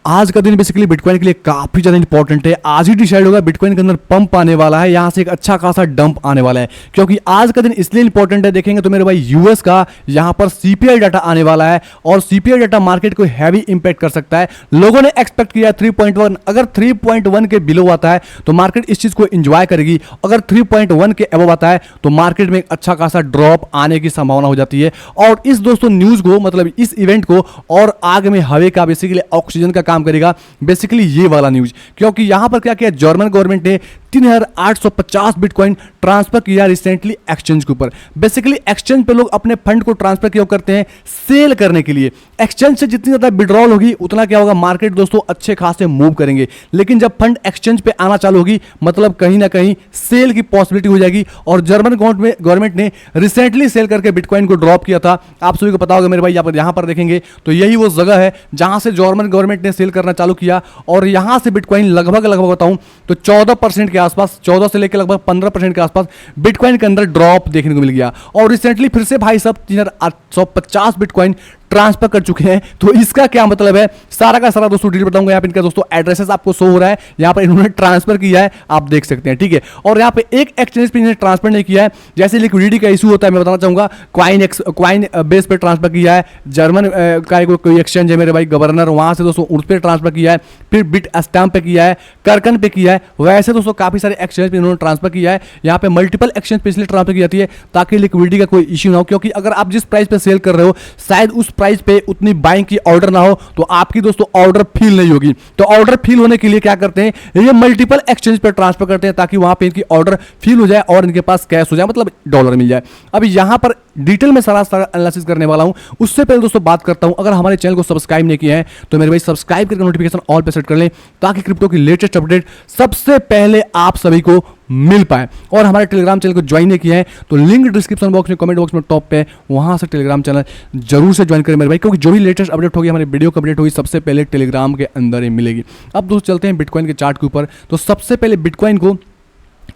आज का दिन बेसिकली बिटकॉइन के लिए काफी ज्यादा इंपॉर्टेंट है। आज ही डिसाइड होगा बिटकॉइन के अंदर पंप आने वाला है, यहां से एक अच्छा खासा डंप आने वाला है। क्योंकि आज का दिन इसलिए इंपॉर्टेंट है, देखेंगे तो मेरे भाई यूएस का यहां पर सीपीआई डाटा आने वाला है और सीपीआई डाटा मार्केट को हैवी इंपैक्ट कर सकता है। लोगों ने एक्सपेक्ट किया 3.1, अगर 3.1 के बिलो आता है तो मार्केट इस चीज को एंजॉय करेगी, अगर 3.1 के अबव आता है तो मार्केट में एक अच्छा खासा ड्रॉप आने की संभावना हो जाती है। और इस दोस्तों न्यूज को, मतलब इस इवेंट को और आग में हवा का बेसिकली ऑक्सीजन का काम करेगा बेसिकली ये वाला न्यूज। क्योंकि यहां पर क्या किया, जर्मन गवर्नमेंट ने 3850 बिटकॉइन ट्रांसफर किया रिसेंटली एक्सचेंज के ऊपर। बेसिकली एक्सचेंज पे लोग अपने फंड को ट्रांसफर क्यों करते हैं, सेल करने के लिए। एक्सचेंज से जितनी ज्यादा विड्रॉल होगी उतना क्या होगा, मार्केट दोस्तों अच्छे खासे मूव करेंगे। लेकिन जब फंड एक्सचेंज पे आना चालू होगी, मतलब कहीं ना कहीं सेल की पॉसिबिलिटी हो जाएगी। और जर्मन गवर्नमेंट ने रिसेंटली सेल करके बिटकॉइन को ड्रॉप किया था। आप सभी को पता होगा मेरे भाई, यहां पर देखेंगे तो यही वो जगह है जहां से जर्मन गवर्नमेंट ने सेल करना चालू किया। और यहां से बिटकॉइन लगभग बताऊं तो 14% के आसपास, 14 से लेकर लगभग 15% के आसपास बिटकॉइन के अंदर ड्रॉप देखने को मिल गया। और रिसेंटली फिर से भाई साहब 3850 बिटकॉइन ट्रांसफर कर चुके हैं। तो इसका क्या मतलब है, सारा का सारा दोस्तों डिटेल बताऊंगा। यहाँ पे इनका दोस्तों एड्रेसेस आपको शो हो रहा है, यहाँ पर इन्होंने ट्रांसफर किया है, आप देख सकते हैं, ठीक है। और यहाँ पे एक एक्सचेंज पे इन्होंने ट्रांसफर नहीं किया है, जैसे लिक्विडिटी का इशू होता है मैं बताना चाहूंगा। क्वाइन बेस पे ट्रांसफर किया है, जर्मन का कोई एक्सचेंज है मेरे भाई गवर्नर, वहां से दोस्तों उस पर ट्रांसफर किया है, फिर बिट स्टैम्प पे किया है, करकन पे किया है। वैसे दोस्तों काफी सारे एक्सचेंज पे इन्होंने ट्रांसफर किया है। यहाँ पे मल्टीपल एक्सचेंज पे इसलिए ट्रांसफर की जाती है ताकि लिक्विडिटी का कोई इशू ना हो। क्योंकि अगर आप जिस प्राइस पे सेल कर रहे हो शायद उस प्राइस पे उतनी बाइंग की ऑर्डर ना हो तो आपकी दोस्तों ऑर्डर फिल नहीं होगी। तो ऑर्डर फिल होने के लिए क्या करते हैं, ये मल्टीपल एक्सचेंज पर ट्रांसफर करते हैं ताकि वहां पे इनकी ऑर्डर फिल हो जाए और इनके पास कैश हो जाए, मतलब डॉलर मिल जाए। अब यहां पर डिटेल में सारा एनालिसिस करने वाला हूं। उससे पहले दोस्तों बात करता हूं, अगर हमारे चैनल को सब्सक्राइब नहीं किया है तो मेरे भाई सब्सक्राइब करके नोटिफिकेशन ऑल पे सेट कर लें ताकि क्रिप्टो की लेटेस्ट अपडेट सबसे पहले आप सभी को मिल पाए। और हमारे टेलीग्राम चैनल को ज्वाइन नहीं किया है तो लिंक डिस्क्रिप्शन बॉक्स में, कमेंट बॉक्स में टॉप पे, वहां से टेलीग्राम चैनल जरूर से ज्वाइन करें मेरे भाई। क्योंकि जो भी लेटेस्ट अपडेट होगी, हमारी वीडियो की अपडेट होगी, सबसे पहले टेलीग्राम के अंदर ही मिलेगी। अब दोस्तों चलते हैं बिटकॉइन के चार्ट के ऊपर। तो सबसे पहले बिटकॉइन को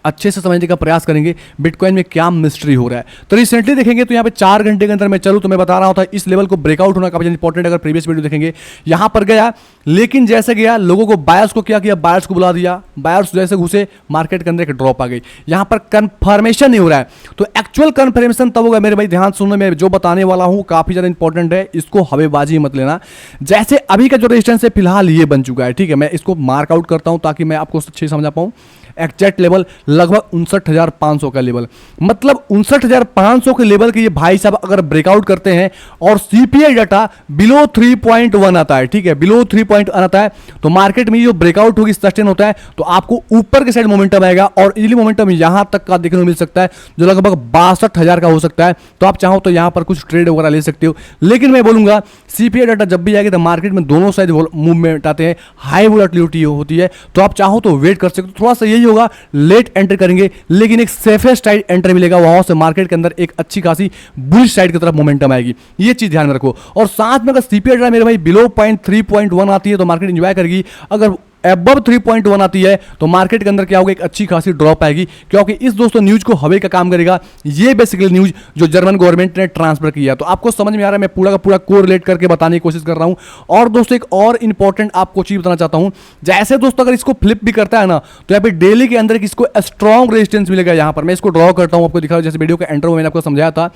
अच्छे से समझने का प्रयास करेंगे, बिटकॉइन में क्या मिस्ट्री हो रहा है। तो रिसेंटली देखेंगे तो यहाँ पे 4 घंटे के अंदर मैं चलूँ तो मैं बता रहा होता इस लेवल को ब्रेकआउट होना काफी इंपॉर्टेंट। अगर प्रीवियस वीडियो देखेंगे यहां पर गया, लेकिन जैसे गया लोगों को बायर्स को क्या किया, बायर्स को बुला दिया, बायर्स जैसे घुसे मार्केट के अंदर एक ड्रॉप आ गई। यहां पर कंफर्मेशन नहीं हो रहा है। तो एक्चुअल कंफर्मेशन तब होगा मेरे भाई, ध्यान सुनना, मैं जो बताने वाला हूं काफी ज्यादा इंपॉर्टेंट है, इसको हवेबाजी मत लेना। जैसे अभी का जो रेजिस्टेंस है फिलहाल ये बन चुका है, ठीक है। मैं इसको मार्कआउट करता हूं ताकि मैं आपको अच्छे समझा पाऊं। एग्जैक्ट लेवल लगभग 59,500 का लेवल, मतलब 59,500 के लेवल के ये भाई साहब अगर ब्रेकआउट करते हैं और सीपीआई डाटा बिलो 3.1 आता है, ठीक है, बिलो 3.1 आता है तो मार्केट में जो ब्रेकआउट होगी, सस्टेन होता है तो आपको ऊपर के साइड मोमेंटम आएगा। और इजीली मोमेंटम यहां तक का देखने को मिल सकता है जो लगभग 62,000 का हो सकता है। तो आप चाहो तो यहां पर कुछ ट्रेड वगैरह ले सकते हो। लेकिन मैं बोलूंगा सीपीआई डाटा जब भी आएगा तो मार्केट में दोनों साइड मूवमेंट आते हैं, हाई वोलेटिलिटी होती है, तो आप चाहो तो वेट कर सकते हो। थोड़ा सा यही होगा, लेट एंटर करेंगे लेकिन एक सेफेस्ट साइड एंटर मिलेगा, वहां से मार्केट के अंदर एक अच्छी खासी बुलिश साइड की तरफ मोमेंटम आएगी। ये चीज ध्यान में रखो। और साथ में अगर सीपीआई डाटा मेरे भाई बिलो 3.1 आती है तो मार्केट एंजॉय करेगी, अगर अबव 3.1 आती है तो मार्केट के अंदर क्या होगा, एक अच्छी खासी ड्रॉप आएगी। क्योंकि इस दोस्तों न्यूज को हवे का काम करेगा, ये बेसिकली न्यूज जो जर्मन गवर्नमेंट ने ट्रांसफर किया। तो आपको समझ में आ रहा है, मैं पूरा का पूरा कोरिलेट करके बताने की कोशिश कर रहा हूं। और दोस्तों एक और इंपॉर्टेंट आपको चीज बताना चाहता हूं, जैसे दोस्तों अगर इसको फ्लिप भी करता है ना तो यहाँ पे डेली के अंदर इसको स्ट्रॉन्ग रेजिस्टेंस मिलेगा। यहां पर मैं इसको ड्रॉ करता हूं, आपको दिखा जैसे वीडियो के एंटर में मैंने आपको समझाया था।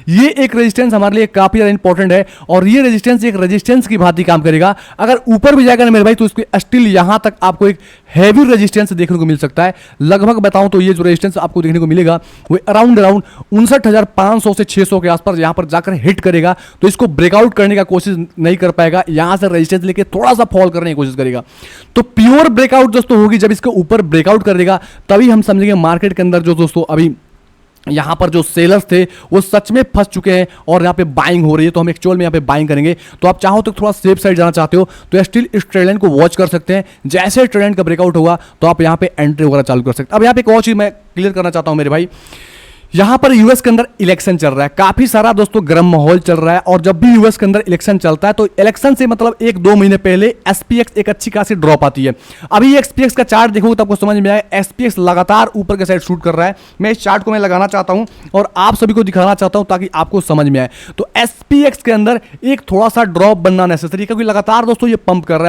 ये एक रेजिस्टेंस हमारे लिए काफी ज्यादा इंपॉर्टेंट है और ये रेजिस्टेंस एक रेजिस्टेंस की भांति काम करेगा। अगर ऊपर भी जाएगा ना मेरे भाई तो इसको स्टिल यहां तक आपको एक हैवी रेजिस्टेंस देखने को मिल सकता है। लगभग बताऊं तो ये जो रेजिस्टेंस आपको देखने को मिलेगा वो अराउंड 59,500 से 600 के आसपास यहां पर जाकर हिट करेगा। तो इसको ब्रेकआउट करने का कोशिश नहीं कर पाएगा, यहां से रेजिस्टेंस लेके थोड़ा सा फॉल करने की कोशिश करेगा। तो प्योर ब्रेकआउट दोस्तों होगी जब इसके ऊपर ब्रेकआउट करेगा, तभी हम समझेंगे मार्केट के अंदर जो दोस्तों अभी यहां पर जो सेलर्स थे वो सच में फंस चुके हैं और यहां पे बाइंग हो रही है। तो हम एक्चुअल में यहां पे बाइंग करेंगे। तो आप चाहो तो थोड़ा सेफ साइड जाना चाहते हो तो स्टिल इस ट्रेड लाइन को वॉच कर सकते हैं। जैसे ट्रेड लाइन का ब्रेकआउट होगा तो आप यहां पे एंट्री वगैरह चालू कर सकते हैं। अब यहां पे एक और चीज मैं क्लियर करना चाहता हूं मेरे भाई, यहाँ पर यूएस के अंदर इलेक्शन चल रहा है, काफी सारा दोस्तों गर्म माहौल चल रहा है। और जब भी यूएस के अंदर इलेक्शन चलता है तो इलेक्शन से मतलब 1-2 महीने पहले एसपीएक्स एक अच्छी खासी ड्रॉप आती है। अभी एसपीएक्स का चार्ट देखोगे तो आपको समझ में आएगा, एसपीएक्स लगातार ऊपर के साइड शूट कर रहा है। मैं इस चार्ट को मैं लगाना चाहता हूं और आप सभी को दिखाना चाहता हूं ताकि आपको समझ में आए। तो एसपीएक्स के अंदर एक थोड़ा सा ड्रॉप बनना नेसेसरी है, क्योंकि लगातार दोस्तों ये पंप कर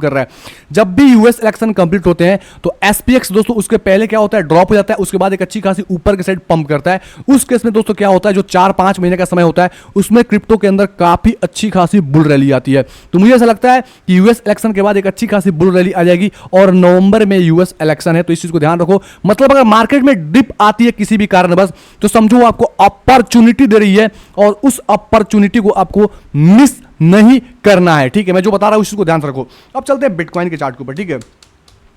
रहा है। जब भी यूएस इलेक्शन कंप्लीट होते हैं तो एसपीएक्स दोस्तों उसके पहले क्या होता है, ड्रॉप हो जाता है, उसके बाद एक अच्छी खासी ऊपर के साइड पंप करता है। उस केस में दोस्तों क्या होता है, जो 4-5 महीने का समय होता है उसमें क्रिप्टो के अंदर काफी अच्छी खासी बुल रैली आती है। तो मुझे ऐसा लगता है कि यूएस इलेक्शन के बाद एक अच्छी खासी बुल रैली आ जाएगी और नवंबर में यूएस इलेक्शन है, तो इस चीज को ध्यान रखो। मतलब अगर मार्केट में डिप आती है किसी भी कारणवश तो समझो आपको अपॉर्चुनिटी दे रही है और उस अपॉर्चुनिटी को आपको मिस नहीं करना है। ठीक है, मैं जो बता रहा हूं उस चीज को ध्यान रखो। अब चलते हैं बिटकॉइन के चार्ट के ऊपर। ठीक है,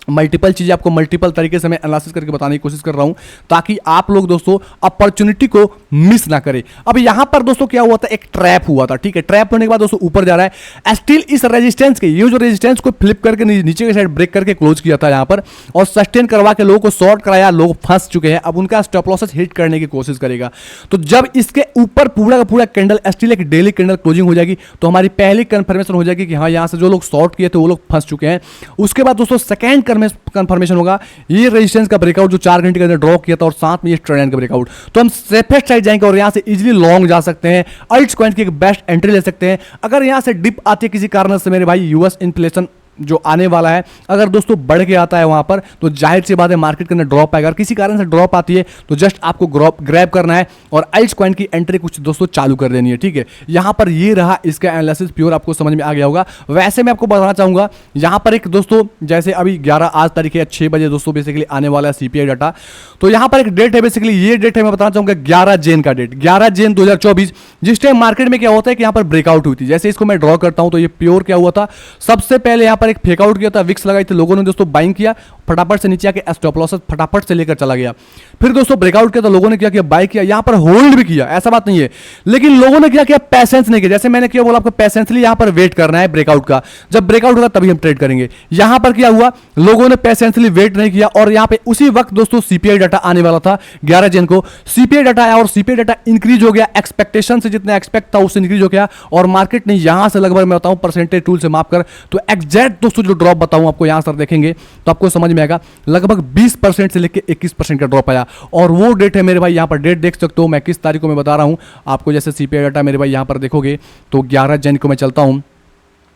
मल्टीपल चीजें आपको मल्टीपल तरीके से मैं एनालिसिस करके बताने की कोशिश कर रहा हूं ताकि आप लोग दोस्तों अपॉर्चुनिटी को मिस ना करें। अब यहां पर दोस्तों क्या हुआ था, एक ट्रैप हुआ था। ठीक है, ट्रैप होने के बाद दोस्तों ऊपर जा रहा है, स्टिल इस रेजिस्टेंस के, ये जो रेजिस्टेंस को फ्लिप करके नीचे के साइड ब्रेक करके क्लोज किया था यहां पर और सस्टेन करवा के लोगों को शॉर्ट कराया, लोग फंस चुके हैं। अब उनका स्टॉप लॉसेस हिट करने की कोशिश करेगा। तो जब इसके ऊपर पूरा का पूरा कैंडल स्टिल एक डेली कैंडल क्लोजिंग हो जाएगी तो हमारी पहली कंफर्मेशन हो जाएगी कि हाँ, यहां से जो लोग शॉर्ट किए थे वो लोग फंस चुके हैं। उसके बाद दोस्तों सेकेंड कंफर्मेशन होगा, ये रेजिस्टेंस का ब्रेकआउट जो 4 घंटे के अंदर ड्रॉप किया था और साथ में ये ट्रेंड का ब्रेकआउट, तो हम सेफेस्ट साइड जाएंगे और यहां से इजीली लॉन्ग जा सकते हैं। अल्ट्स कॉइन की एक बेस्ट एंट्री ले सकते हैं। अगर यहां से डिप आती है किसी कारण से मेरे भाई, यूएस इन्फ्लेशन जो आने वाला है अगर दोस्तों बढ़ के आता है वहां पर, तो जाहिर सी बात है मार्केट के अंदर ड्रॉप आएगा। अगर किसी कारण से ड्रॉप आती है तो जस्ट आपको ग्रैब करना है और अल्ट्स कॉइन की एंट्री कुछ दोस्तों चालू कर देनी है। ठीक है, यहां पर ये रहा इसका एनालिसिस, प्योर आपको समझ में आ गया होगा। वैसे मैं आपको बताना चाहूंगा यहां पर एक दोस्तों, जैसे अभी 11 आज तारीख है 6 बजे दोस्तों बेसिकली आने वाला है सीपीआई डाटा। तो यहां पर एक डेट है, बेसिकली ये डेट है, मैं बताना चाहूंगा 11 जैन का डेट, 11 जैन 2024। जिस टाइम मार्केट में क्या होता है कि यहां पर ब्रेकआउट हुई थी, जैसे इसको मैं ड्रॉ करता हूं तो ये प्योर क्या हुआ था, सबसे पहले यहां पर एक फेकआउट किया था, विक्स लगाई थी, लोगों ने दोस्तों बाइंग किया, फटाफट से नीचे आके स्टॉप लॉसेस फटाफट से लेकर चला गया। फिर दोस्तों ब्रेकआउट किया तो लोगों ने क्या किया, बाय किया, यहां पर होल्ड भी किया, ऐसा बात नहीं है, लेकिन लोगों ने क्या किया, पैसेंस नहीं किया। जैसे मैंने किया बोला आपको पैसेंसली यहां पर वेट करना है ब्रेकआउट का, जब ब्रेकआउट होगा तभी हम ट्रेड करेंगे। यहां पर क्या हुआ, लोगों ने पैसेंसली वेट नहीं किया और यहां पे उसी वक्त दोस्तों सीपीआई डाटा आने वाला था 11 जन को। सीपीआई डाटा आया और सीपीआई डाटा इंक्रीज हो गया, एक्सपेक्टेशन से जितना एक्सपेक्ट था उससे इंक्रीज हो गया और मार्केट ने यहां से लगभग मैं बताऊं परसेंटेज टूल से माप कर तो एग्जैक्ट दोस्तों जो ड्रॉप बताऊं आपको यहां सर देखेंगे तो आपको समझ में आएगा, लगभग 20% से लेकर 21% का ड्रॉप आया। और वो डेट है मेरे भाई, यहां पर डेट देख सकते हो मैं किस तारीख को मैं बता रहा हूं आपको। जैसे सीपीआई डाटा मेरे भाई यहां पर देखोगे तो 11 जन को मैं चलता हूं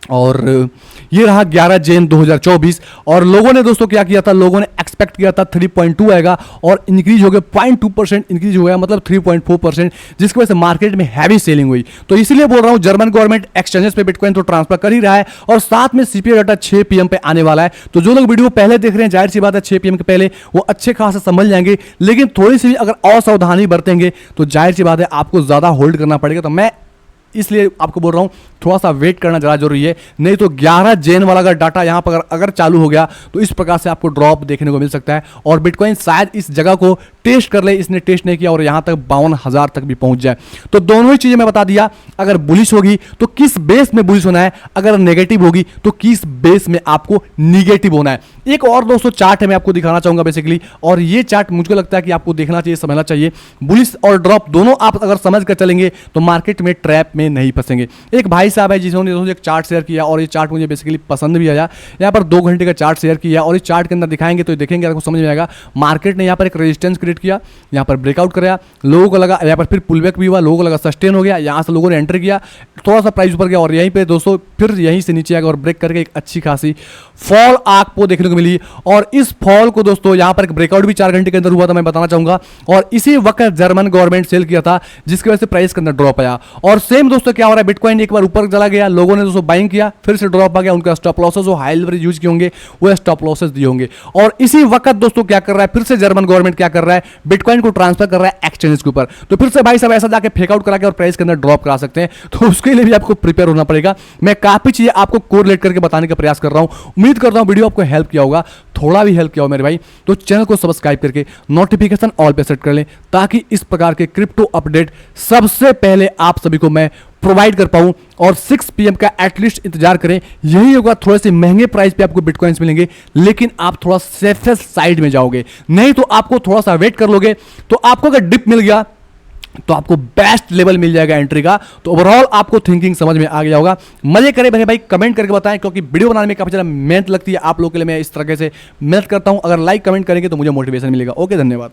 और ये रहा 11 जैन 2024। और लोगों ने दोस्तों क्या किया था, लोगों ने एक्सपेक्ट किया था 3.2 आएगा और इंक्रीज हो गया 0.2% इंक्रीज हो गया, मतलब 3.4%, जिसकी वजह से मार्केट में हैवी सेलिंग हुई। तो इसीलिए बोल रहा हूं जर्मन गवर्नमेंट एक्सचेंजेस पे बिटकॉइन तो ट्रांसफर कर ही रहा है और साथ में सीपीआई डाटा 6 PM पे आने वाला है। तो जो लोग वीडियो पहले देख रहे हैं जाहिर सी बात है 6 PM के पहले वो अच्छे खासे समझ जाएंगे, लेकिन थोड़ी सी भी अगर असावधानी बरतेंगे तो जाहिर सी बात है आपको ज्यादा होल्ड करना पड़ेगा। तो मैं इसलिए आपको बोल रहा हूं थोड़ा सा वेट करना ज़्यादा जरूरी है, नहीं तो 11 जैन वाला अगर डाटा यहां पर अगर चालू हो गया तो इस प्रकार से आपको ड्रॉप देखने को मिल सकता है और बिटकॉइन शायद इस जगह को टेस्ट कर ले, इसने टेस्ट नहीं किया और यहां तक 52,000 तक भी पहुंच जाए। तो दोनों ही चीजें मैं बता दिया, अगर बुलिश होगी तो किस बेस में बुलिश होना है, अगर नेगेटिव होगी तो किस बेस में आपको निगेटिव होना है। एक और दोस्तों चार्ट है मैं आपको दिखाना चाहूंगा बेसिकली, और ये चार्ट मुझको लगता है कि आपको देखना चाहिए, समझना चाहिए। बुलिश और ड्रॉप दोनों आप अगर समझ कर चलेंगे तो मार्केट में ट्रैप में नहीं फंसेंगे। एक भाई साहब है जिन्होंने एक चार्ट शेयर किया और ये चार्ट मुझे बेसिकली पसंद भी आया। यहाँ पर 2 घंटे का चार्ट शेयर किया और इस चार्ट के अंदर दिखाएंगे तो देखेंगे आपको समझ में आएगा। मार्केट ने यहाँ पर एक रेजिस्टेंस क्रिएट किया, यहाँ पर ब्रेकआउट कराया, लोगों को लगा यहाँ पर फिर पुलबैक भी हुआ, लोगों को लगा सस्टेन हो गया, यहाँ से लोगों ने एंटर किया, थोड़ा सा प्राइस ऊपर गया और यहीं पे दोस्तों फिर यहीं से नीचे आएगा और ब्रेक करके एक अच्छी खासी फॉल आपको देखने को मिली। और इस फॉल को दोस्तों यहाँ पर एक ब्रेकआउट भी 4 घंटे के अंदर हुआ था, मैं बताना चाहूंगा, और इसी वक्त जर्मन गवर्नमेंट सेल किया था जिसकी वजह से प्राइस के अंदर ड्रॉप आया। और सेम दोस्तों क्या हो रहा है, बिटकॉइन एक बार ऊपर चला गया, लोगों ने दोस्तों बाइंग किया, फिर से ड्रॉप आ गया, उनका स्टॉप लॉसेस जो हाई लेवरेज यूज किए होंगे वो स्टॉप लॉसेस दिए होंगे। और इसी वक्त दोस्तों क्या कर रहा है, फिर से जर्मन गवर्नमेंट क्या कर रहा है, बिटकॉइन को ट्रांसफर कर रहा है एक्सचेंज के ऊपर। तो फिर से भाई साहब ऐसा जाके फेकआउट करा के और प्राइस के अंदर ड्रॉप करा सकते हैं, तो उसके लिए भी आपको प्रिपेयर होना पड़ेगा। मैं काफी चीजें आपको कोरिलेट करके बताने का प्रयास कर रहा हूं, उम्मीद करता हूं वीडियो आपको हेल्प किया होगा, थोड़ा भी हेल्प किया हो मेरे भाई। तो चैनल को सब्सक्राइब करके नोटिफिकेशन ऑल पे सेट कर लें ताकि इस प्रकार के क्रिप्टो अपडेट सबसे पहले आप सभी को मैं प्रोवाइड कर पाऊं और 6 PM का एटलीस्ट इंतजार करें। यही होगा, थोड़े से महंगे प्राइस पे आपको बिटकॉइंस मिलेंगे, लेकिन आप थोड़ा सेफेस्ट साइड में जाओगे। नहीं तो आपको थोड़ा सा वेट कर लोगे तो आपको अगर डिप मिल गया तो आपको बेस्ट लेवल मिल जाएगा एंट्री का। तो ओवरऑल आपको थिंकिंग समझ में आ गया होगा। मजे करें बने भाई, कमेंट करके बताएं, क्योंकि वीडियो बनाने में काफी ज्यादा मेहनत लगती है। आप लोगों के लिए मैं इस तरह से मेहनत करता हूं। अगर लाइक कमेंट करेंगे तो मुझे मोटिवेशन मिलेगा। ओके, धन्यवाद।